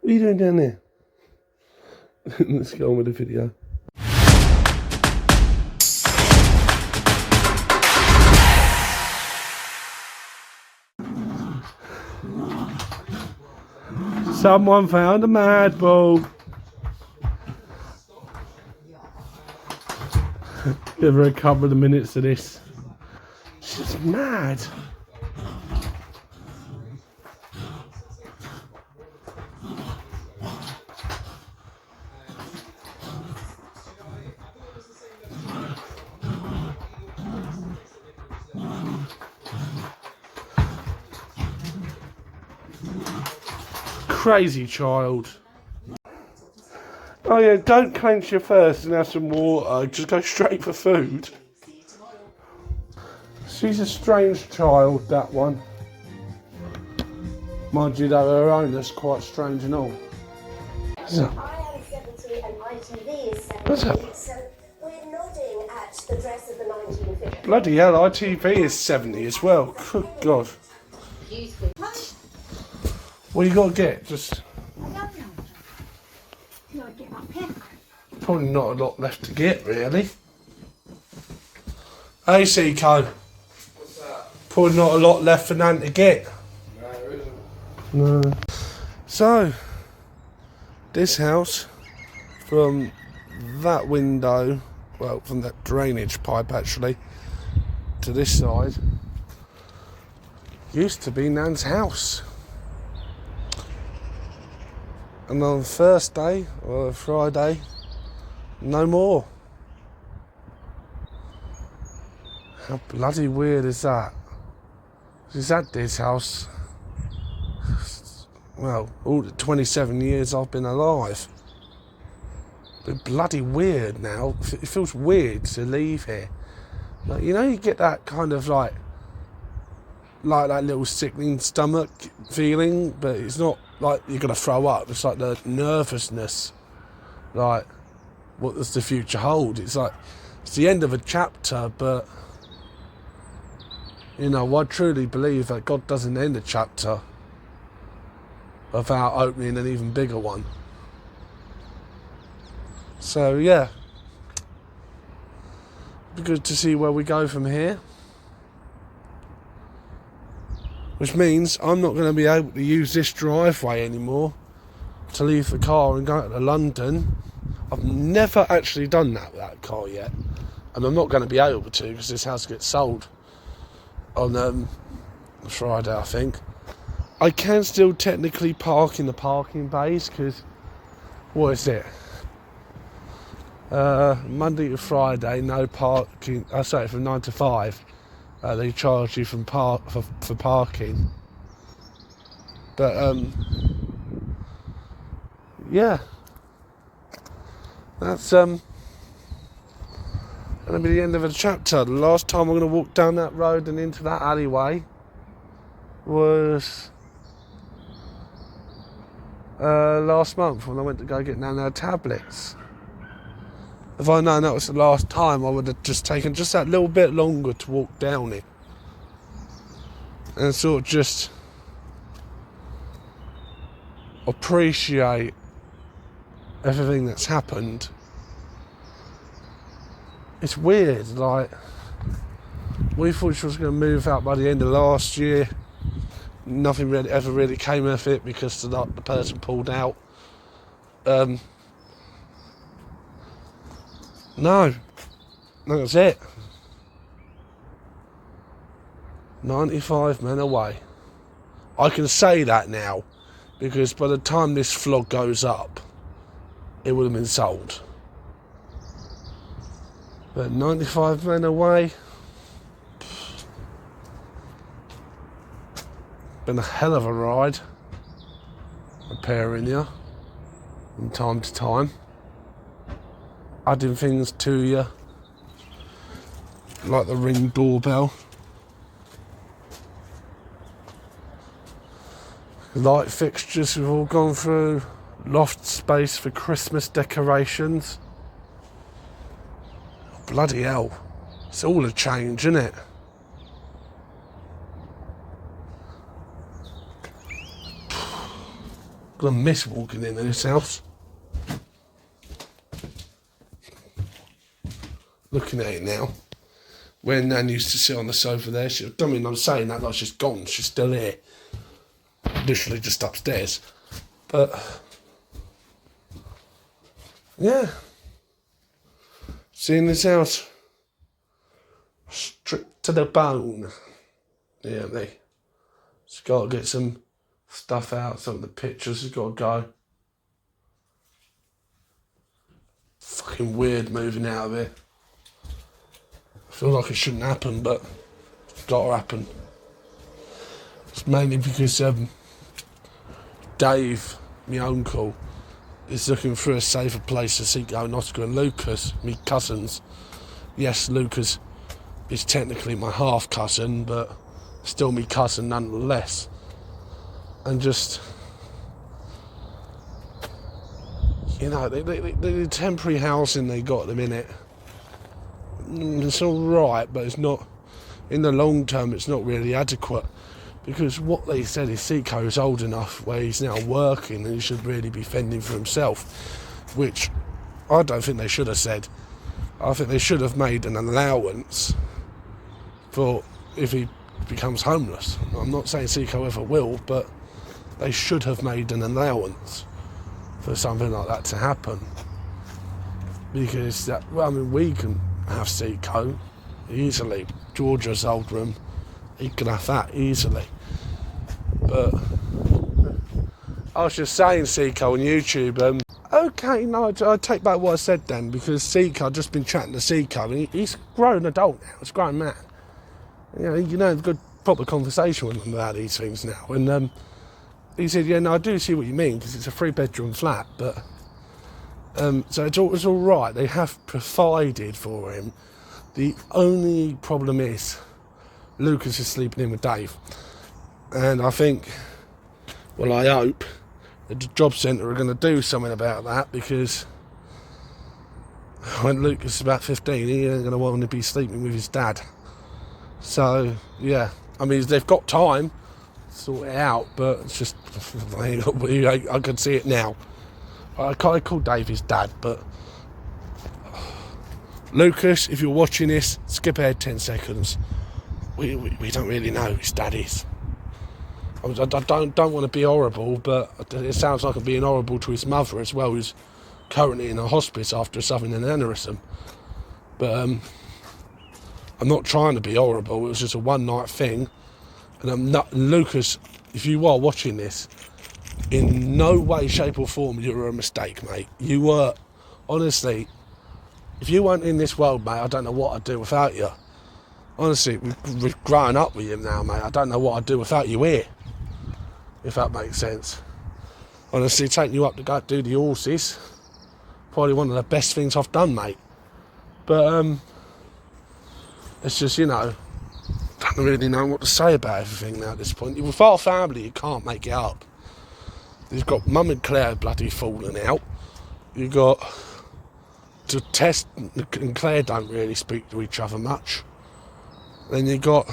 What are you doing down there? Let's get on with the video. Someone found a mad bull. Give her a couple of minutes of this. She's mad. Crazy child. Oh yeah, don't clench your thirst and have some water. Just go straight for food. She's a strange child, that one. Mind you, though, her owner's quite strange and all. What's up? I am 70 and my TV is 70. What's up? So we're nodding at the dress of the 1950s. Bloody hell, ITV is 70 as well. Good God. What you got to get? Just... Probably not a lot left to get, really. Hey, Seco. What's that? Probably not a lot left for Nan to get. No, there isn't. No. So, this house, from that window, well, from that drainage pipe actually, to this side, used to be Nan's house. And on Thursday or Friday, no more. How bloody weird is that? She's had this house, well, all the 27 years I've been alive. But bloody weird now. It feels weird to leave here. Like, you know, you get that kind of like that little sickening stomach feeling, but it's not like you're gonna throw up. It's like the nervousness, like what does the future hold? It's like it's the end of a chapter, but you know, I truly believe that God doesn't end a chapter without opening an even bigger one. So yeah, be good to see where we go from here. Which means I'm not going to be able to use this driveway anymore to leave the car and go to London. I've never actually done that with that car yet. And I'm not going to be able to because this house gets sold on Friday, I think. I can still technically park in the parking bays because, what is it? Monday to Friday, no parking. From 9 to 5. They charge you for parking. But, yeah. That's, going to be the end of a chapter. The last time I'm going to walk down that road and into that alleyway was last month when I went to go get Nana tablets. If I'd known that was the last time, I would have just taken just that little bit longer to walk down it. And sort of just appreciate everything that's happened. It's weird, like, we thought she was going to move out by the end of last year. Nothing really ever really came of it because the person pulled out. No, that's it. 95 men away. I can say that now because by the time this vlog goes up, it would have been sold. But 95 men away, been a hell of a ride, repairing you from time to time, adding things to you, like the Ring doorbell, light fixtures we've all gone through, loft space for Christmas decorations. Bloody hell, it's all a change, isn't it? gonna miss walking into this house. Looking at it now. Where Nan used to sit on the sofa there, I don't mean I'm saying that like she's gone, she's still here. Literally just upstairs. But yeah. Seeing this house stripped to the bone. Yeah, it's got to get some stuff out, some of the pictures has got to go. Fucking weird moving out of here. I feel like it shouldn't happen, but it's got to happen. It's mainly because Dave, my uncle, is looking for a safer place to Seiko and Oscar, and Lucas, me cousins. Yes, Lucas is technically my half cousin, but still me cousin nonetheless. And just, you know, the temporary housing they got at the minute, it's all right, but it's not, in the long term, it's not really adequate. Because what they said is Seiko is old enough where he's now working and he should really be fending for himself, which I don't think they should have said. I think they should have made an allowance for if he becomes homeless. I'm not saying Seiko ever will, but they should have made an allowance for something like that to happen. Because that, well, I mean, we can have Seiko easily. Georgia's old room, he can have that easily. But I was just saying Seiko on YouTube. Okay, no, I take back what I said then, because Seiko, I've just been chatting to Seiko, and he's a grown adult now, he's a grown man. You know, good proper conversation with him about these things now. And he said, yeah, no, I do see what you mean, because it's a 3-bedroom flat, but so it's all right. They have provided for him. The only problem is Lucas is sleeping in with Dave, and I think, well, I hope that the job centre are going to do something about that, because when Lucas is about 15, he ain't going to want to be sleeping with his dad. So yeah, I mean, they've got time to sort it out, but it's just I can see it now. I call Dave his dad, but Lucas, if you're watching this, skip ahead 10 seconds. We don't really know who his dad is. I don't want to be horrible, but it sounds like I'm being horrible to his mother as well, who's currently in a hospice after suffering an aneurysm. But I'm not trying to be horrible. It was just a one-night thing, and I'm not. Lucas, if you are watching this, in no way, shape or form you were a mistake, mate. You were, honestly, if you weren't in this world, mate, I don't know what I'd do without you. Honestly, we've grown up with you now, mate. I don't know what I'd do without you here, if that makes sense. Honestly, taking you up to go do the horses, probably one of the best things I've done, mate. But it's just, you know, I don't really know what to say about everything now at this point. With our family, you can't make it up. You've got Mum and Claire bloody falling out. You've got Tess and Claire don't really speak to each other much. Then you got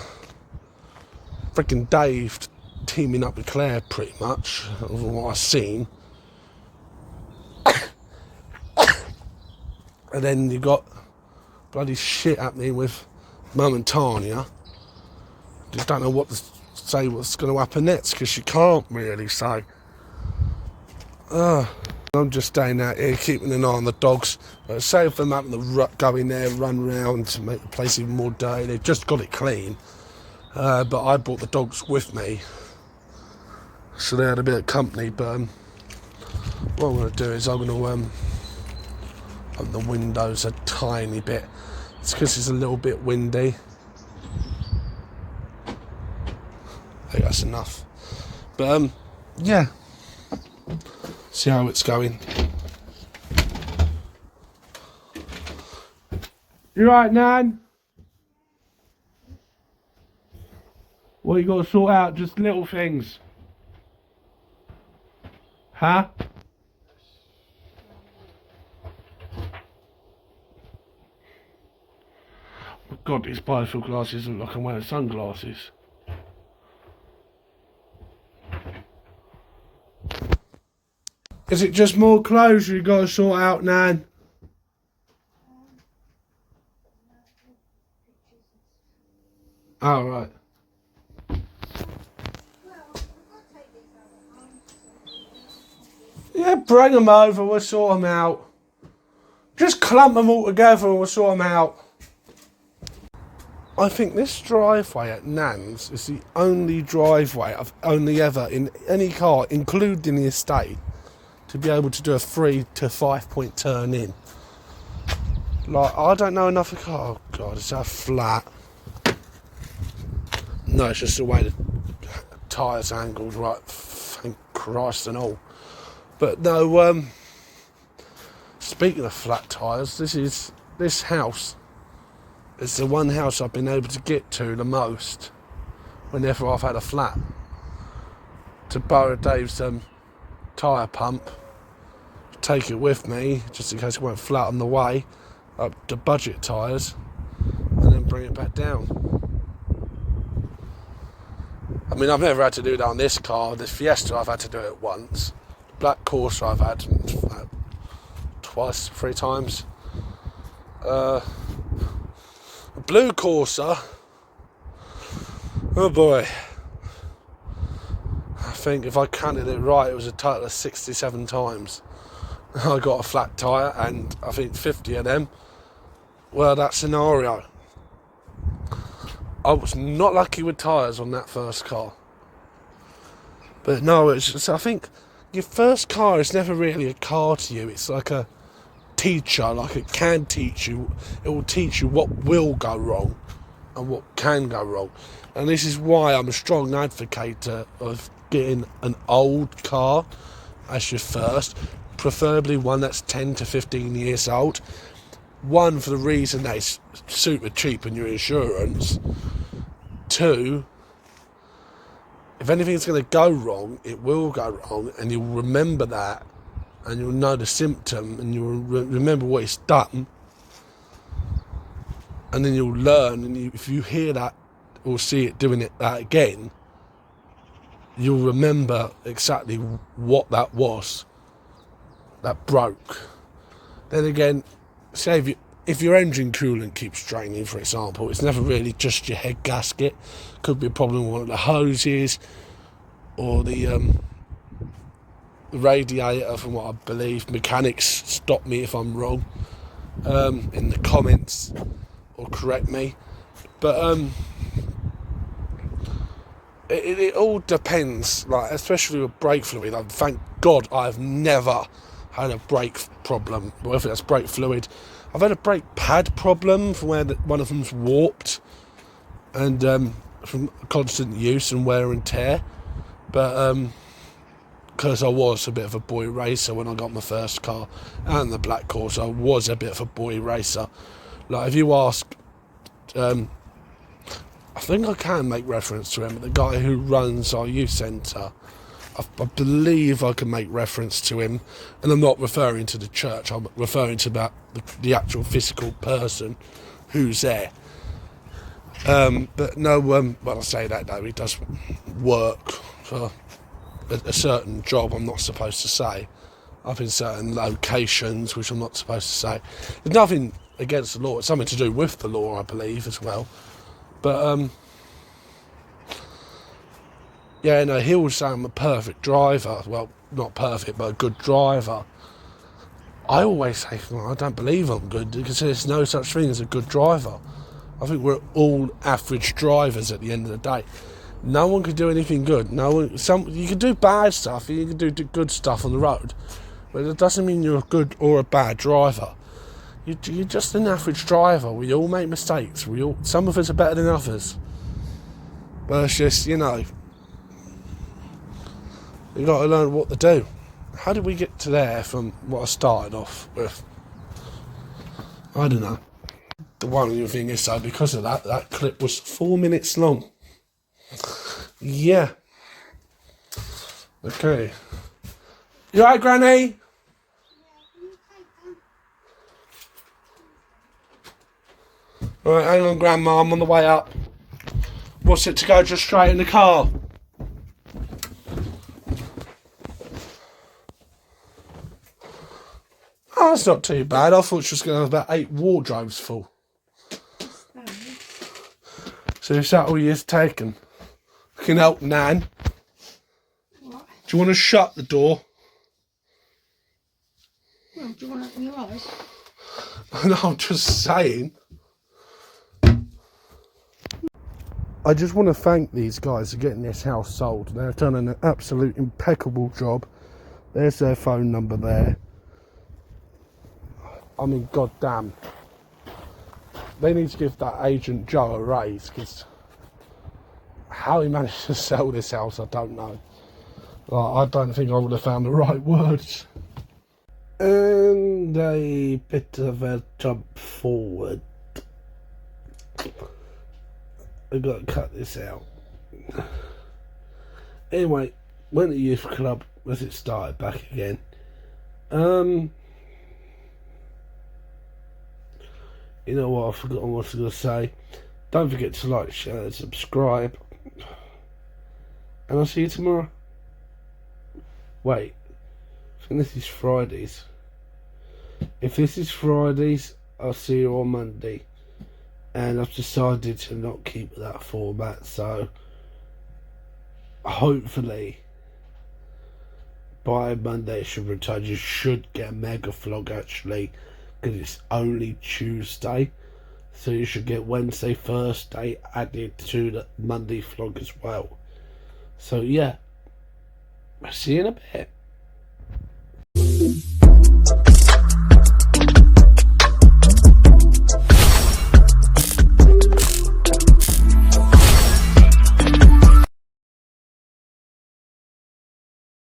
freaking Dave teaming up with Claire pretty much, of what I've seen. And then you got bloody shit happening with Mum and Tanya. Just don't know what to say, what's going to happen next, because she can't really say. I'm just staying out here, keeping an eye on the dogs. Save them having to go in there, run around to make the place even more dirty. They've just got it clean. But I brought the dogs with me, so they had a bit of company. But what I'm going to do is I'm going to open the windows a tiny bit. It's because it's a little bit windy. I think that's enough. But yeah. See how it's going. You right, Nan? Well, you got to sort out just little things. Huh? Oh God, these bifocal glasses look like I'm wearing sunglasses. Is it just more clothes you got to sort out, Nan? Oh, right. Yeah, bring them over, we'll sort them out. Just clump them all together and we'll sort them out. I think this driveway at Nan's is the only driveway I've only ever, in any car, including the estate, to be able to do a 3 to 5 point turn in. Like, I don't know enough of car. Oh, God, it's so flat. No, it's just the way the tyres angled, right, thank Christ and all. But no, speaking of flat tyres, this house is the one house I've been able to get to the most whenever I've had a flat. To borrow Dave's tyre pump, take it with me, just in case it went flat on the way, up to budget tyres, and then bring it back down. I mean, I've never had to do that on this car. This Fiesta, I've had to do it once. Black Corsa, I've had twice, 3 times. A blue Corsa, oh boy. I think if I counted it right, it was a total of 67 times. I got a flat tyre, and I think 50 of them were that scenario. I was not lucky with tyres on that first car. But no, it's just, I think your first car is never really a car to you. It's like a teacher, like it can teach you. It will teach you what will go wrong and what can go wrong. And this is why I'm a strong advocate of getting an old car as your first, preferably one that's 10 to 15 years old. One, for the reason that it's super cheap in your insurance. 2, if anything's going to go wrong, it will go wrong, and you'll remember that, and you'll know the symptom, and you'll remember what it's done, and then you'll learn, and if you hear that or see it doing that again, you'll remember exactly what that was that broke. Then again, say if your engine coolant keeps draining, for example, it's never really just your head gasket. Could be a problem with one of the hoses or the radiator, from what I believe. Mechanics, stop me if I'm wrong in the comments or correct me. But it all depends, like, especially with brake fluid. Thank God I've never had a brake problem, whether that's brake fluid. I've had a brake pad problem from where one of them's warped, and from constant use and wear and tear. But because I was a bit of a boy racer when I got my first car, and the Black Corsa, I was a bit of a boy racer. Like, if you ask, I think I can make reference to him, the guy who runs our youth centre. I believe I can make reference to him, and I'm not referring to the church, I'm referring to the actual physical person who's there. But no, well, I say that though, he does work for a certain job I'm not supposed to say, up in certain locations which I'm not supposed to say. There's nothing against the law, it's something to do with the law, I believe, as well. But yeah, no, he was saying I'm a perfect driver. Well, not perfect, but a good driver. I always say, well, I don't believe I'm good, because there's no such thing as a good driver. I think we're all average drivers at the end of the day. No one can do anything good. You can do bad stuff, you can do good stuff on the road, but it doesn't mean you're a good or a bad driver. You're just an average driver. We all make mistakes. Some of us are better than others. But it's just, you got to learn what to do. How did we get to there from what I started off with? I don't know. The one other thing is, though, because of that clip was 4 minutes long. Yeah. Okay. You alright, Granny? Alright, hang on, Grandma, I'm on the way up. What's it to go just straight in the car? Oh, that's not too bad. I thought she was going to have about 8 wardrobes full. So is that all you've taken? You can help Nan. What? Do you want to shut the door? Well, do you want to open your eyes? No, I'm just saying. I just want to thank these guys for getting this house sold. They've done an absolute impeccable job. There's their phone number there. I mean, goddamn. They need to give that agent Joe a raise, because how he managed to sell this house, I don't know. Like, I don't think I would have found the right words. And a bit of a jump forward. I've got to cut this out. Anyway, went to youth club as it started back again. You know what, I've forgotten what I was going to say. Don't forget to like, share and subscribe. And I'll see you tomorrow. Wait, I think this is Fridays. If this is Fridays, I'll see you on Monday. And I've decided to not keep that format, so hopefully by Monday it should return. You should get a mega vlog actually, because it's only Tuesday, so you should get Wednesday, Thursday added to the Monday vlog as well. So yeah, I'll see you in a bit.